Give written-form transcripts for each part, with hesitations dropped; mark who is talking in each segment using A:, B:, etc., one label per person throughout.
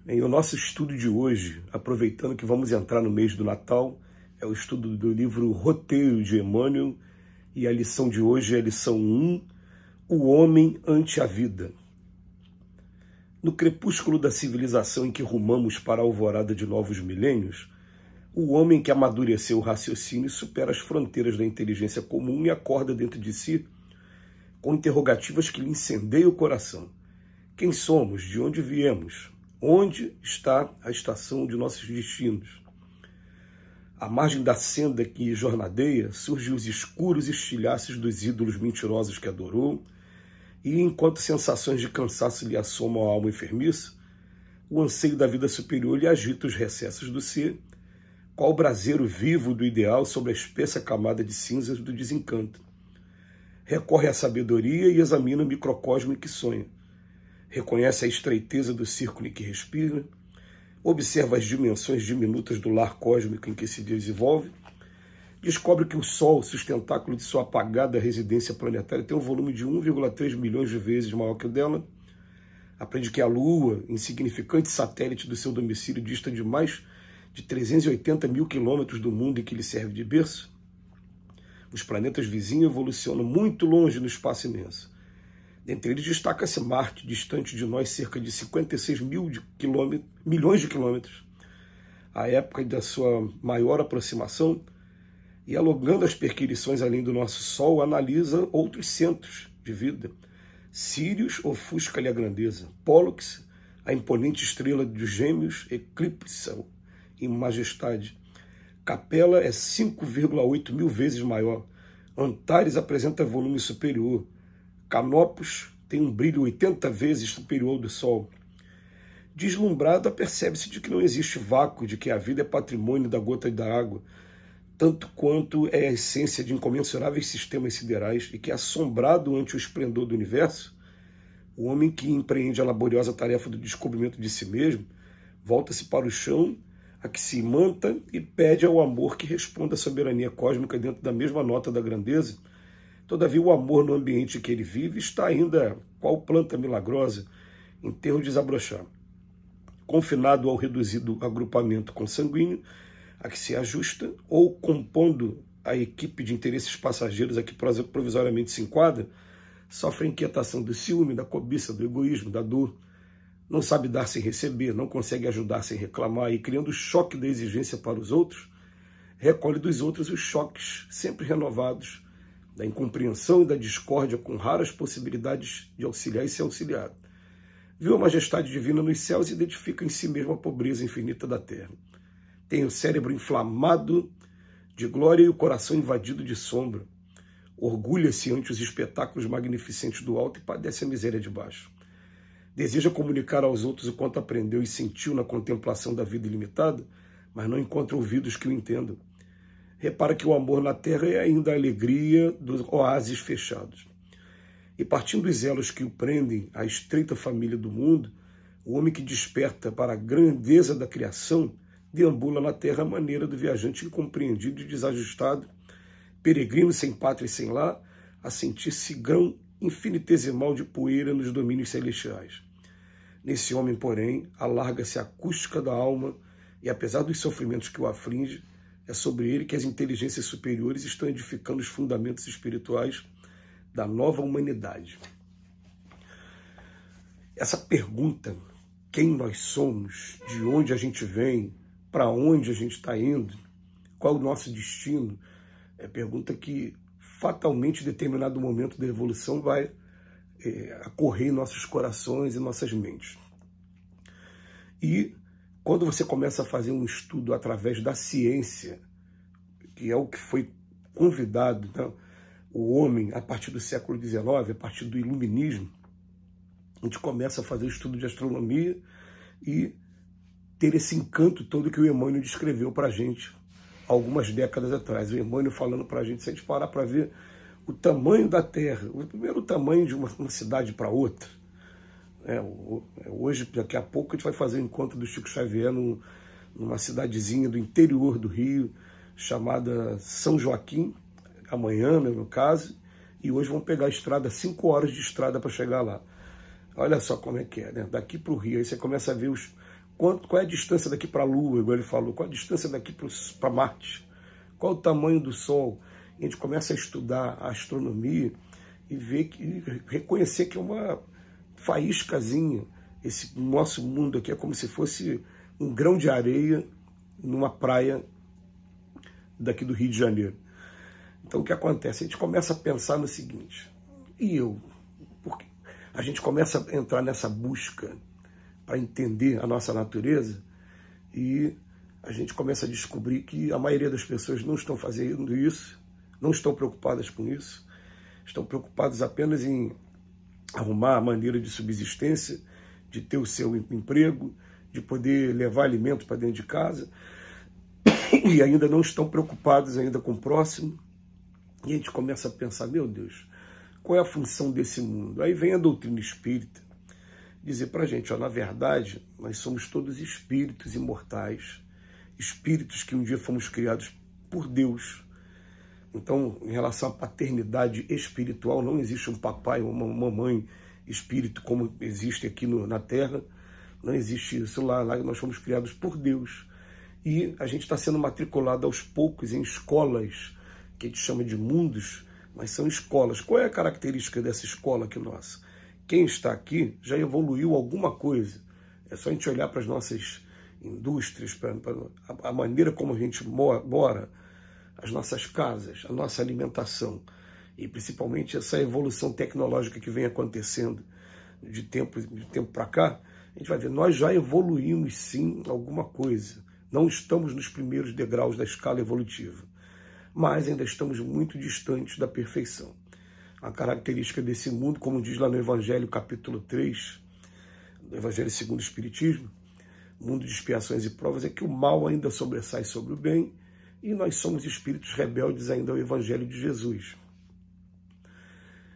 A: E o nosso estudo de hoje, aproveitando que vamos entrar no mês do Natal, é o estudo do livro Roteiro de Emmanuel, e a lição de hoje é a lição 1, O Homem ante a Vida. No crepúsculo da civilização em que rumamos para a alvorada de novos milênios, o homem que amadureceu o raciocínio supera as fronteiras da inteligência comum e acorda dentro de si com interrogativas que lhe incendeiam o coração. Quem somos? De onde viemos? Onde está a estação de nossos destinos? À margem da senda que jornadeia, surgem os escuros estilhaços dos ídolos mentirosos que adorou, e enquanto sensações de cansaço lhe assomam a alma enfermiça, o anseio da vida superior lhe agita os recessos do ser, qual braseiro vivo do ideal sobre a espessa camada de cinzas do desencanto. Recorre à sabedoria e examina o microcosmo em que sonha. Reconhece a estreiteza do círculo em que respira, observa as dimensões diminutas do lar cósmico em que se desenvolve, descobre que o Sol, sustentáculo de sua apagada residência planetária, tem um volume de 1,3 milhões de vezes maior que o dela, aprende que a Lua, insignificante satélite do seu domicílio, dista de mais de 380 mil quilômetros do mundo em que lhe serve de berço. Os planetas vizinhos evolucionam muito longe no espaço imenso. Dentre eles destaca-se Marte, distante de nós cerca de 56 milhões de quilômetros, à época da sua maior aproximação, e alongando as perquirições além do nosso Sol, analisa outros centros de vida. Sírius ofusca-lhe a grandeza, Pólux, a imponente estrela dos Gêmeos, eclipsa em majestade. Capela é 5,8 mil vezes maior, Antares apresenta volume superior, Canopus tem um brilho 80 vezes superior ao do Sol. Deslumbrado, apercebe-se de que não existe vácuo, de que a vida é patrimônio da gota da água, tanto quanto é a essência de incomensuráveis sistemas siderais, e que, assombrado ante o esplendor do universo, o homem que empreende a laboriosa tarefa do descobrimento de si mesmo, volta-se para o chão, a que se imanta e pede ao amor que responda à soberania cósmica dentro da mesma nota da grandeza. Todavia, o amor no ambiente em que ele vive está ainda, qual planta milagrosa, em termo de desabrochar. Confinado ao reduzido agrupamento consanguíneo, a que se ajusta, ou compondo a equipe de interesses passageiros a que provisoriamente se enquadra, sofre a inquietação do ciúme, da cobiça, do egoísmo, da dor. Não sabe dar sem receber, não consegue ajudar sem reclamar, e criando o choque da exigência para os outros, recolhe dos outros os choques sempre renovados da incompreensão e da discórdia, com raras possibilidades de auxiliar e ser auxiliado. Viu a majestade divina nos céus e identifica em si mesmo a pobreza infinita da terra. Tem o cérebro inflamado de glória e o coração invadido de sombra. Orgulha-se ante os espetáculos magnificentes do alto e padece a miséria de baixo. Deseja comunicar aos outros o quanto aprendeu e sentiu na contemplação da vida ilimitada, mas não encontra ouvidos que o entendam. Repara que o amor na terra é ainda a alegria dos oásis fechados. E partindo dos elos que o prendem à estreita família do mundo, o homem que desperta para a grandeza da criação deambula na terra à maneira do viajante incompreendido e desajustado, peregrino sem pátria e sem lar, a sentir-se grão infinitesimal de poeira nos domínios celestiais. Nesse homem, porém, alarga-se a acústica da alma e, apesar dos sofrimentos que o aflige, é sobre ele que as inteligências superiores estão edificando os fundamentos espirituais da nova humanidade. Essa pergunta, quem nós somos, de onde a gente vem, para onde a gente está indo, qual é o nosso destino, é pergunta que fatalmente, em determinado momento da evolução, vai ocorrer em nossos corações e nossas mentes. E quando você começa a fazer um estudo através da ciência, que é o que foi convidado, né, o homem, a partir do século XIX, a partir do iluminismo, a gente começa a fazer o estudo de astronomia e ter esse encanto todo que o Emmanuel descreveu para a gente algumas décadas atrás. O Emmanuel falando para a gente, se a gente parar para ver o tamanho da Terra, o primeiro tamanho de uma cidade para outra. Hoje, daqui a pouco, a gente vai fazer o encontro do Chico Xavier numa cidadezinha do interior do Rio, chamada São Joaquim, amanhã, no meu caso, e hoje vão pegar a estrada, 5 horas de estrada para chegar lá. Olha só como é que é, né? Daqui para o Rio, aí você começa a ver Qual é a distância daqui para a Lua, igual ele falou? Qual é a distância daqui para Marte? Qual é o tamanho do Sol? E a gente começa a estudar a astronomia e reconhecer que é uma faíscazinha. Esse nosso mundo aqui é como se fosse um grão de areia numa praia daqui do Rio de Janeiro. Então o que acontece? A gente começa a pensar no seguinte, e eu? Por quê? A gente começa a entrar nessa busca para entender a nossa natureza e a gente começa a descobrir que a maioria das pessoas não estão fazendo isso, não estão preocupadas com isso, estão preocupadas apenas em arrumar a maneira de subsistência, de ter o seu emprego, de poder levar alimento para dentro de casa, e ainda não estão preocupados ainda com o próximo. E a gente começa a pensar, meu Deus, qual é a função desse mundo? Aí vem a doutrina espírita dizer para a gente, ó, na verdade, nós somos todos espíritos imortais, espíritos que um dia fomos criados por Deus. Então, em relação à paternidade espiritual, não existe um papai ou uma mamãe espírito como existe aqui na Terra. Não existe isso lá nós fomos criados por Deus. E a gente está sendo matriculado aos poucos em escolas, que a gente chama de mundos, mas são escolas. Qual é a característica dessa escola aqui nossa? Quem está aqui já evoluiu alguma coisa. É só a gente olhar para as nossas indústrias, para a maneira como a gente mora, as nossas casas, a nossa alimentação, e principalmente essa evolução tecnológica que vem acontecendo de tempo para cá, a gente vai ver, nós já evoluímos sim alguma coisa. Não estamos nos primeiros degraus da escala evolutiva, mas ainda estamos muito distantes da perfeição. A característica desse mundo, como diz lá no Evangelho, capítulo 3, do Evangelho segundo o Espiritismo, mundo de expiações e provas, é que o mal ainda sobressai sobre o bem, e nós somos espíritos rebeldes ainda ao Evangelho de Jesus.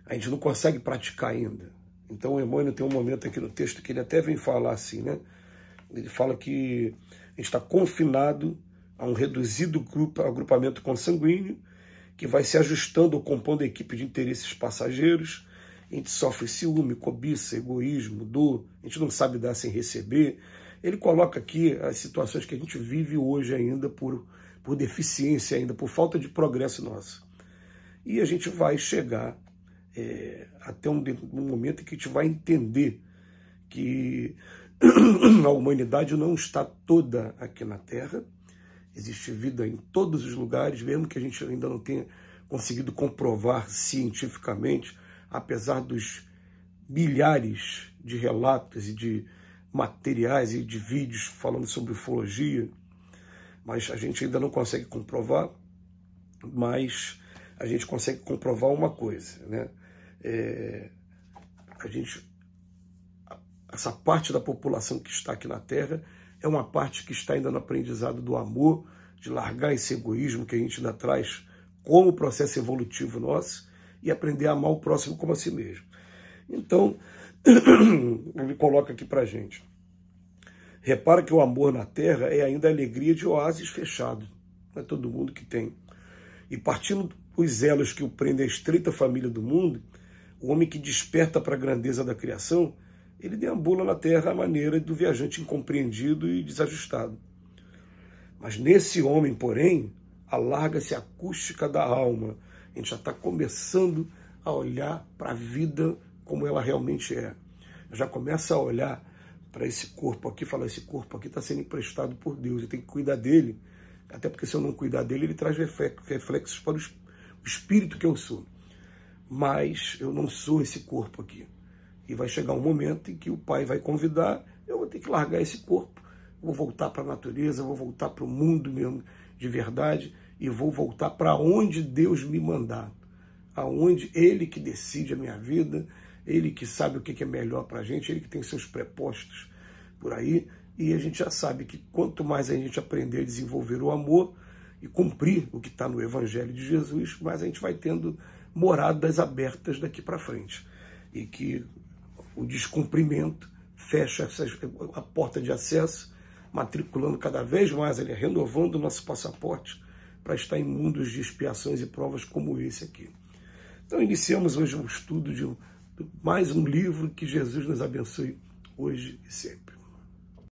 A: A gente não consegue praticar ainda. Então o Emmanuel tem um momento aqui no texto que ele até vem falar assim, né? Ele fala que a gente está confinado a um reduzido agrupamento consanguíneo, que vai se ajustando ou compondo a equipe de interesses passageiros. A gente sofre ciúme, cobiça, egoísmo, dor, a gente não sabe dar sem receber. Ele coloca aqui as situações que a gente vive hoje ainda por deficiência, ainda por falta de progresso nosso. E a gente vai chegar até um momento em que a gente vai entender que a humanidade não está toda aqui na Terra. Existe vida em todos os lugares, mesmo que a gente ainda não tenha conseguido comprovar cientificamente, apesar dos milhares de relatos e de materiais e de vídeos falando sobre ufologia, mas a gente ainda não consegue comprovar, mas a gente consegue comprovar uma coisa, né? Essa parte da população que está aqui na Terra é uma parte que está ainda no aprendizado do amor, de largar esse egoísmo que a gente ainda traz como processo evolutivo nosso e aprender a amar o próximo como a si mesmo. Então, ele coloca aqui para a gente. Repara que o amor na Terra é ainda a alegria de oásis fechado. Não é todo mundo que tem. E partindo os elos que o prendem à estreita família do mundo, o homem que desperta para a grandeza da criação, ele deambula na Terra à maneira do viajante incompreendido e desajustado. Mas nesse homem, porém, alarga-se a acústica da alma. A gente já está começando a olhar para a vida como ela realmente é. Já começa a olhar para esse corpo aqui, falar, esse corpo aqui está sendo emprestado por Deus, eu tenho que cuidar dele, até porque se eu não cuidar dele, ele traz reflexos para o espírito que eu sou. Mas eu não sou esse corpo aqui. E vai chegar um momento em que o Pai vai convidar, eu vou ter que largar esse corpo, vou voltar para a natureza, vou voltar para o mundo mesmo de verdade, e vou voltar para onde Deus me mandar, aonde Ele que decide a minha vida, Ele que sabe o que é melhor para a gente, Ele que tem seus prepostos por aí, e a gente já sabe que quanto mais a gente aprender a desenvolver o amor e cumprir o que está no Evangelho de Jesus, mais a gente vai tendo moradas abertas daqui para frente. E que o descumprimento fecha a porta de acesso, matriculando cada vez mais, renovando o nosso passaporte para estar em mundos de expiações e provas como esse aqui. Então iniciamos hoje um estudo de mais um livro, que Jesus nos abençoe hoje e sempre.